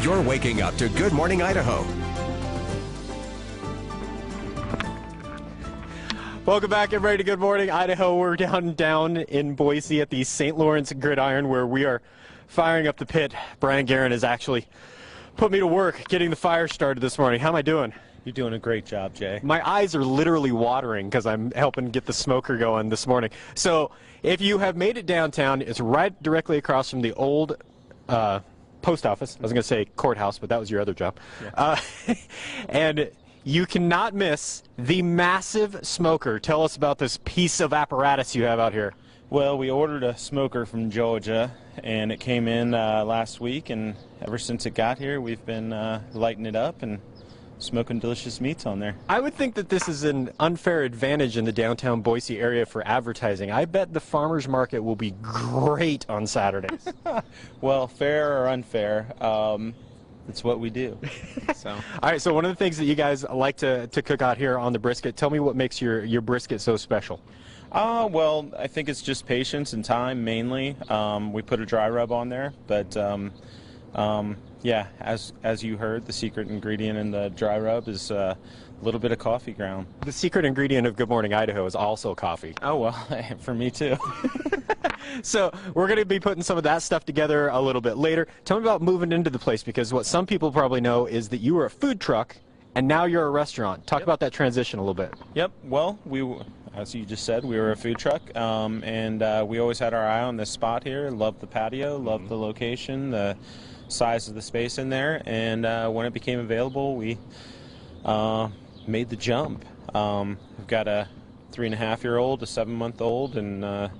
You're waking up to Good Morning Idaho. Welcome back, everybody, to Good Morning Idaho. We're down in Boise at the St. Lawrence Gridiron, where we are firing up the pit. Brian Guerin has actually put me to work getting the fire started this morning. How am I doing? You're doing a great job, Jay. My eyes are literally watering because I'm helping get the smoker going this morning. So if you have made it downtown, it's right directly across from the old post office. I was going to say courthouse, but that was your other job. Yeah. And you cannot miss the massive smoker. Tell us about this piece of apparatus you have out here. Well, we ordered a smoker from Georgia, and it came in last week, and ever since it got here, we've been lighting it up and smoking delicious meats on there. I would think that this is an unfair advantage in the downtown Boise area for advertising. I bet the farmers market will be great on Saturdays. Well, fair or unfair, it's what we do. So. All right, so one of the things that you guys like to cook out here on the brisket, tell me what makes your brisket so special. Well, I think it's just patience and time mainly. We put a dry rub on there, but yeah, as you heard, the secret ingredient in the dry rub is a little bit of coffee ground. The secret ingredient of Good Morning Idaho is also coffee. Oh, well, for me too. So we're going to be putting some of that stuff together a little bit later. Tell me about moving into the place, because what some people probably know is that you were a food truck and now you're a restaurant. Talk about that transition a little bit. Yep. Well, as you just said, we were a food truck, and we always had our eye on this spot here. Loved the patio, loved the location, the size of the space in there, and when it became available, we made the jump. We've got a 3.5-year-old, a 7-month-old, and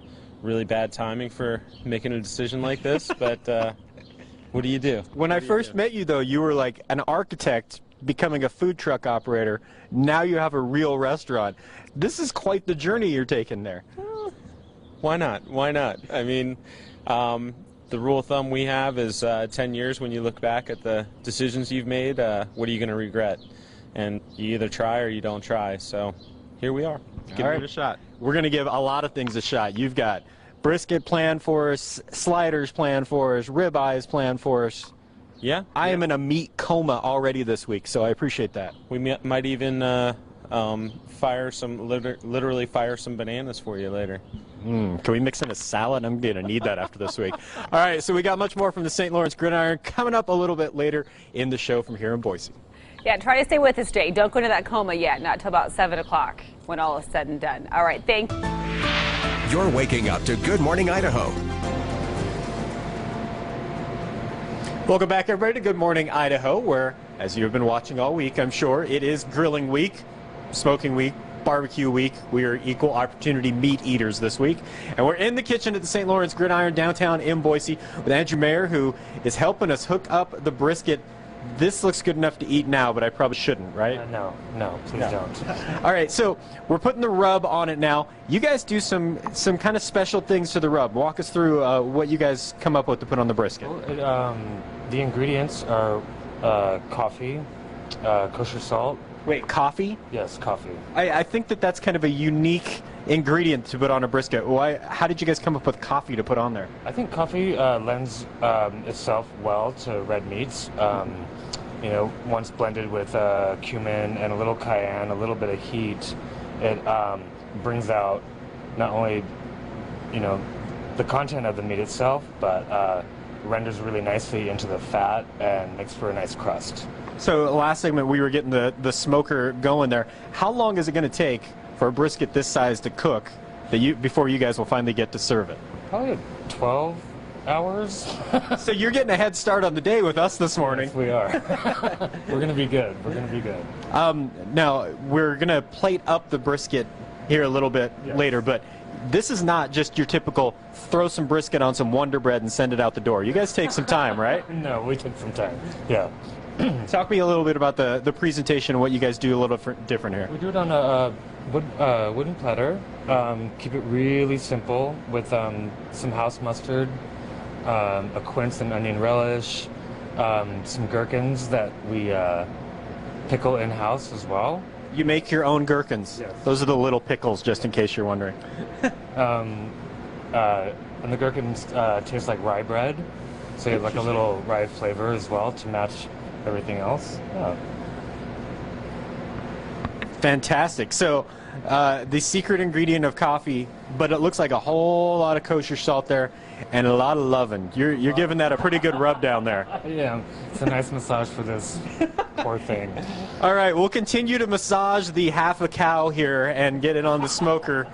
really bad timing for making a decision like this, but what do you do? When I first met you, though, you were like an architect becoming a food truck operator. Now you have a real restaurant. This is quite the journey you're taking there. Why not? Why not? I mean, the rule of thumb we have is 10 years when you look back at the decisions you've made, what are you going to regret? And you either try or you don't try. So here we are. Give it a shot. We're going to give a lot of things a shot. You've got brisket planned for us, sliders planned for us, ribeyes planned for us. Yeah. I am in a meat coma already this week, so I appreciate that. We might even literally fire some bananas for you later. Can we mix in a salad? I'm going to need that after this week. All right, so we got much more from the St. Lawrence Gridiron coming up a little bit later in the show from here in Boise. Yeah, try to stay with us, Jay. Don't go into that coma yet, not till about 7 o'clock when all is said and done. All right, thank you. You're waking up to Good Morning Idaho. Welcome back, everybody, to Good Morning Idaho, where, as you've been watching all week, I'm sure, it is grilling week, smoking week, barbecue week. We are equal opportunity meat eaters this week. And we're in the kitchen at the St. Lawrence Gridiron downtown in Boise with Andrew Mayer, who is helping us hook up the brisket. This looks good enough to eat now, but I probably shouldn't, right? No, please don't. All right, so we're putting the rub on it now. You guys do some kind of special things to the rub. Walk us through what you guys come up with to put on the brisket. Well, the ingredients are coffee, kosher salt. Wait, coffee? Yes, coffee. I think that's kind of a unique ingredient to put on a brisket. How did you guys come up with coffee to put on there? I think coffee lends itself well to red meats. You know, once blended with cumin and a little cayenne, a little bit of heat, it brings out not only, you know, the content of the meat itself, but renders really nicely into the fat and makes for a nice crust. So last segment we were getting the smoker going there. How long is it going to take for a brisket this size to cook before you guys will finally get to serve it? Probably 12 hours. So you're getting a head start on the day with us this morning. Yes, we are. We're going to be good. We're going to be good. Now, we're going to plate up the brisket here a little bit later, but this is not just your typical throw some brisket on some Wonder Bread and send it out the door. You guys take some time, right? No, we take some time. Yeah. Talk me a little bit about the presentation and what you guys do a little different here. We do it on a wooden platter. Keep it really simple with some house mustard, a quince and onion relish, some gherkins that we pickle in-house as well. You make your own gherkins. Yes. Those are the little pickles, just in case you're wondering. And the gherkins taste like rye bread. So you have like a little rye flavor as well to match everything else. Yeah. Fantastic. So the secret ingredient of coffee, but it looks like a whole lot of kosher salt there and a lot of loving. You're giving that a pretty good rub down there. Yeah, it's a nice massage for this poor thing. All right, we'll continue to massage the half a cow here and get it on the smoker,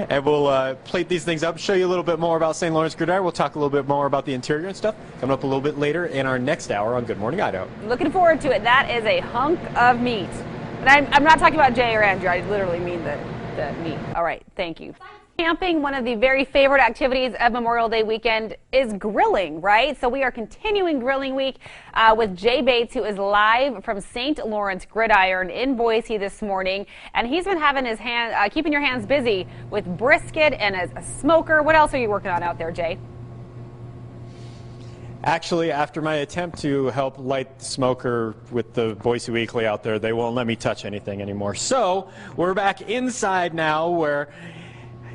and we'll plate these things up, show you a little bit more about St. Lawrence Gridiron. We'll talk a little bit more about the interior and stuff coming up a little bit later in our next hour on Good Morning Idaho. Looking forward to it. That is a hunk of meat. And I'm not talking about Jay or Andrew. I literally mean the meat. All right, thank you. Camping, one of the very favorite activities of Memorial Day weekend, is grilling, right? So we are continuing Grilling Week with Jay Bates, who is live from St. Lawrence Gridiron in Boise this morning. And he's been having his keeping your hands busy with brisket and a smoker. What else are you working on out there, Jay? Actually, after my attempt to help light the smoker with the Boise Weekly out there, they won't let me touch anything anymore. So we're back inside now where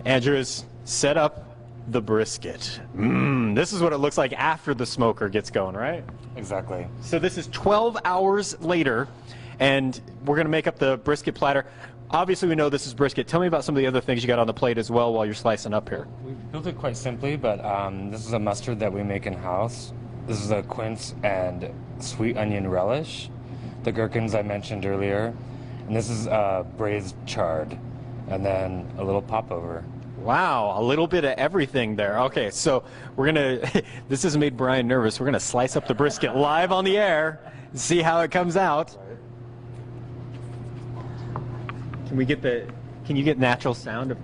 Andrew has set up the brisket. This is what it looks like after the smoker gets going, right? Exactly. So this is 12 hours later, and we're going to make up the brisket platter. Obviously, we know this is brisket. Tell me about some of the other things you got on the plate as well while you're slicing up here. We built it quite simply, but this is a mustard that we make in-house. This is a quince and sweet onion relish. The gherkins I mentioned earlier. And this is braised chard. And then a little popover. Wow, a little bit of everything there. Okay, so we're going to, this has made Brian nervous. We're going to slice up the brisket live on the air and see how it comes out. Can you get natural sound of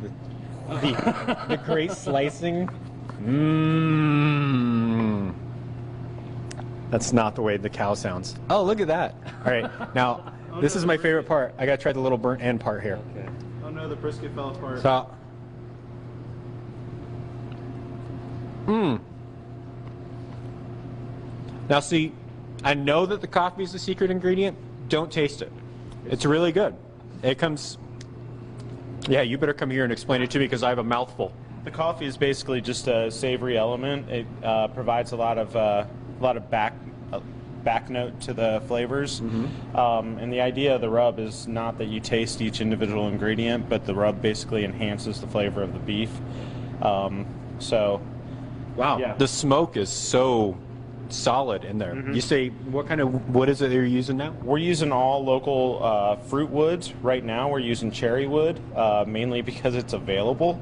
the great slicing? That's not the way the cow sounds. Oh, look at that. All right, now, this is my favorite part. I got to try the little burnt end part here. Okay. Oh no, the brisket fell apart. So, Now see, I know that the coffee is the secret ingredient. Don't taste it. It's really good. It comes, yeah, you better come here and explain it to me because I have a mouthful. The coffee is basically just a savory element. It provides a lot of back note to the flavors. And the idea of the rub is not that you taste each individual ingredient, but the rub basically enhances the flavor of the beef. So, wow, yeah. The smoke is so solid in there. You say, what kind of wood is it you're using now? We're using all local fruit woods. Right now we're using cherry wood, mainly because it's available.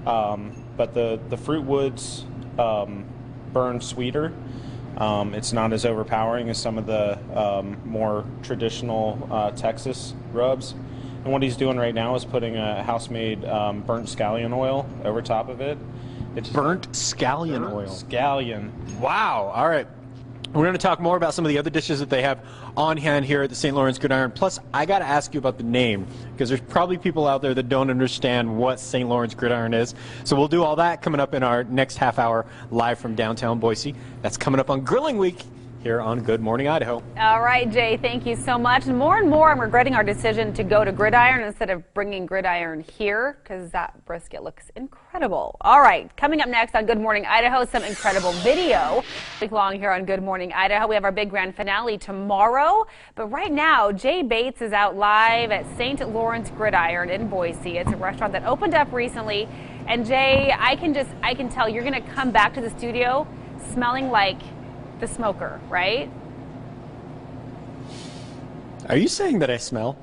But the fruit woods burn sweeter. It's not as overpowering as some of the more traditional Texas rubs. And what he's doing right now is putting a house-made burnt scallion oil over top of it. It's burnt scallion oil. Scallion. Wow. All right. We're going to talk more about some of the other dishes that they have on hand here at the St. Lawrence Gridiron. Plus, I got to ask you about the name because there's probably people out there that don't understand what St. Lawrence Gridiron is. So we'll do all that coming up in our next half hour live from downtown Boise. That's coming up on Grilling Week here on Good Morning Idaho. All right, Jay, thank you so much. And more I'm regretting our decision to go to Gridiron instead of bringing Gridiron here because that brisket looks incredible. All right, coming up next on Good Morning Idaho, some incredible video. Week long here on Good Morning Idaho. We have our big grand finale tomorrow. But right now, Jay Bates is out live at St. Lawrence Gridiron in Boise. It's a restaurant that opened up recently. And Jay, I can tell you're going to come back to the studio smelling like the smoker, right? Are you saying that I smell?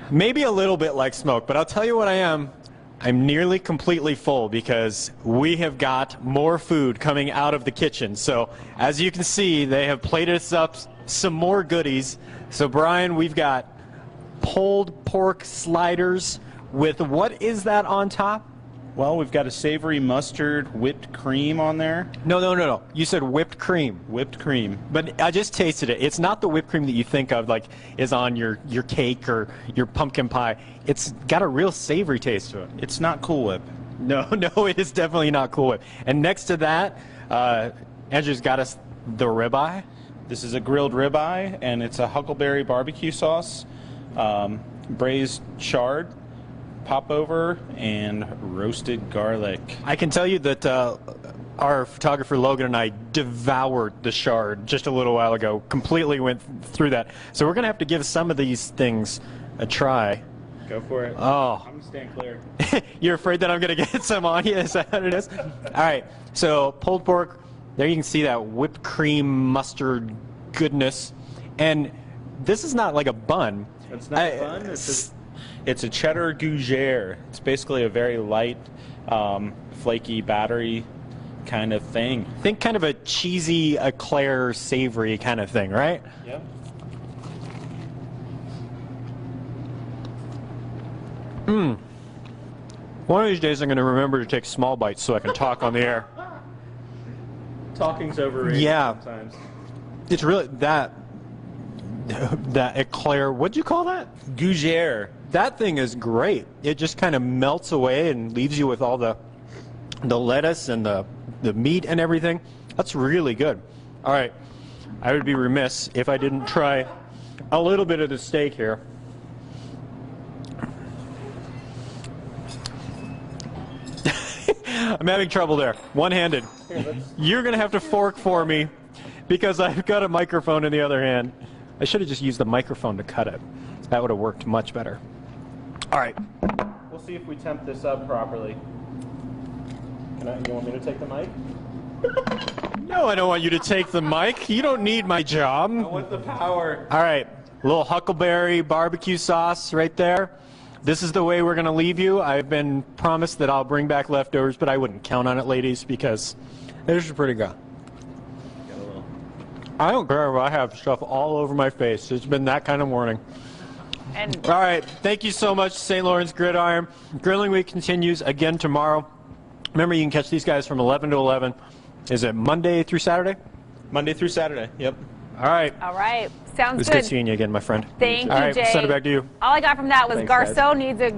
Maybe a little bit like smoke, but I'll tell you what I am. I'm nearly completely full because we have got more food coming out of the kitchen. So as you can see, they have plated us up some more goodies. So Brian, we've got pulled pork sliders with, what is that on top? Well, we've got a savory mustard whipped cream on there. No. You said whipped cream. Whipped cream. But I just tasted it. It's not the whipped cream that you think of, like is on your cake or your pumpkin pie. It's got a real savory taste to it. It's not Cool Whip. No, it is definitely not Cool Whip. And next to that, Andrew's got us the ribeye. This is a grilled ribeye, and it's a huckleberry barbecue sauce, braised chard, popover, and roasted garlic. I can tell you that our photographer Logan and I devoured the shard just a little while ago. Completely went through that. So we're going to have to give some of these things a try. Go for it. Oh. I'm going to stand clear. You're afraid that I'm going to get some on you? Is that what it is? All right. So pulled pork. There you can see that whipped cream mustard goodness. And this is not like a bun. It's not a bun. It's a cheddar gougere. It's basically a very light, flaky, battery kind of thing. Think kind of a cheesy, eclair, savory kind of thing, right? Yep. One of these days I'm going to remember to take small bites so I can talk on the air. Talking's overrated sometimes. It's really that eclair, what'd you call that? Gougere. That thing is great. It just kind of melts away and leaves you with all the lettuce and the meat and everything. That's really good. All right. I would be remiss if I didn't try a little bit of the steak here. I'm having trouble there. One-handed. You're going to have to fork for me because I've got a microphone in the other hand. I should have just used the microphone to cut it. That would have worked much better. All right. We'll see if we temp this up properly. You want me to take the mic? No, I don't want you to take the mic. You don't need my job. I want the power. All right. A little huckleberry barbecue sauce right there. This is the way we're going to leave you. I've been promised that I'll bring back leftovers, but I wouldn't count on it, ladies, because this is pretty good. I don't care if I have stuff all over my face. It's been that kind of morning. And all right. Thank you so much, St. Lawrence Gridiron. Grilling Week continues again tomorrow. Remember, you can catch these guys from 11 to 11. Is it Monday through Saturday? Monday through Saturday, yep. All right. all right, sounds It was good. good seeing you again, my friend. Thank All you, right, Jay. send it back to you. All I got from that was Thanks, guys. Garceau needs a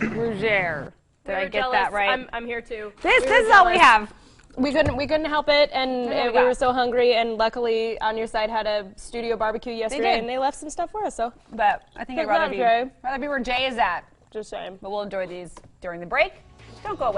gougere. Did I We're get that jealous. right? I'm here too. This We is were all we jealous. have. We couldn't help it, and What do we we got? were so hungry. And luckily, On Your Side had a studio barbecue yesterday, did. and they left some stuff for us. So But I think I'd Good luck, Jay. rather be where Jay is at. just saying. But we'll enjoy these during the break. Don't go away.